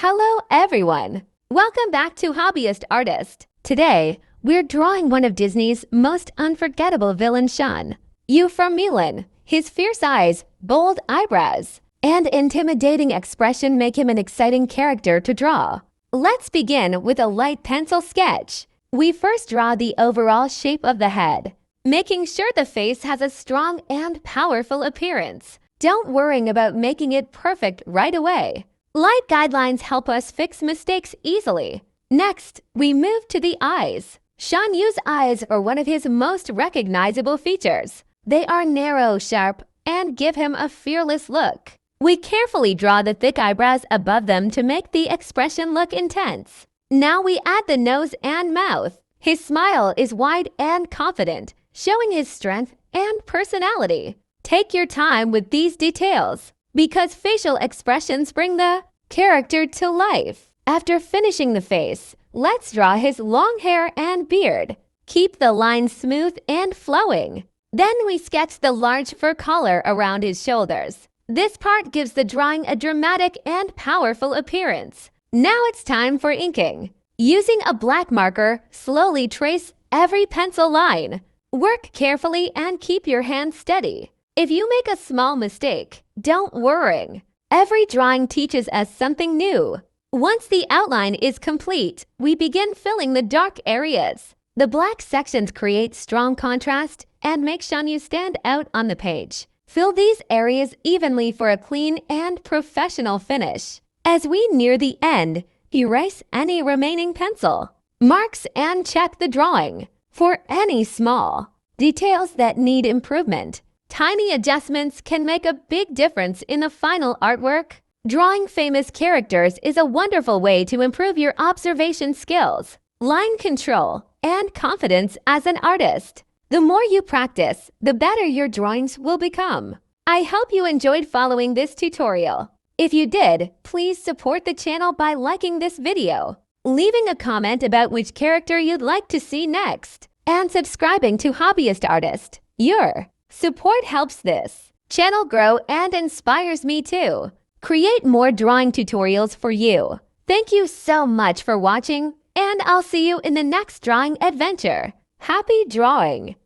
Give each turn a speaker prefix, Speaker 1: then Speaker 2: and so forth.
Speaker 1: Hello everyone! Welcome back to Hobbyist Artist. Today, we're drawing one of Disney's most unforgettable villains, Shan Yu from Mulan. His fierce eyes, bold eyebrows, and intimidating expression make him an exciting character to draw. Let's begin with a light pencil sketch. We first draw the overall shape of the head, making sure the face has a strong and powerful appearance. Don't worry about making it perfect right away. Light guidelines help us fix mistakes easily. Next, we move to the eyes. Shan Yu's eyes are one of his most recognizable features. They are narrow, sharp, and give him a fearless look. We carefully draw the thick eyebrows above them to make the expression look intense. Now we add the nose and mouth. His smile is wide and confident, showing his strength and personality. Take your time with these details, because facial expressions bring the character to life. After finishing the face, let's draw his long hair and beard. Keep the lines smooth and flowing. Then we sketch the large fur collar around his shoulders. This part gives the drawing a dramatic and powerful appearance. Now it's time for inking. Using a black marker, slowly trace every pencil line. Work carefully and keep your hand steady. If you make a small mistake, don't worry. Every drawing teaches us something new. Once the outline is complete, we begin filling the dark areas. The black sections create strong contrast and make Shan Yu stand out on the page. Fill these areas evenly for a clean and professional finish. As we near the end, erase any remaining pencil marks and check the drawing for any small details that need improvement. Tiny adjustments can make a big difference in the final artwork. Drawing famous characters is a wonderful way to improve your observation skills, line control, and confidence as an artist. The more you practice, the better your drawings will become. I hope you enjoyed following this tutorial. If you did, please support the channel by liking this video, leaving a comment about which character you'd like to see next, and subscribing to Hobbyist Artist. Your support helps this channel grow and inspires me to create more drawing tutorials for you. Thank you so much for watching, and I'll see you in the next drawing adventure. Happy drawing!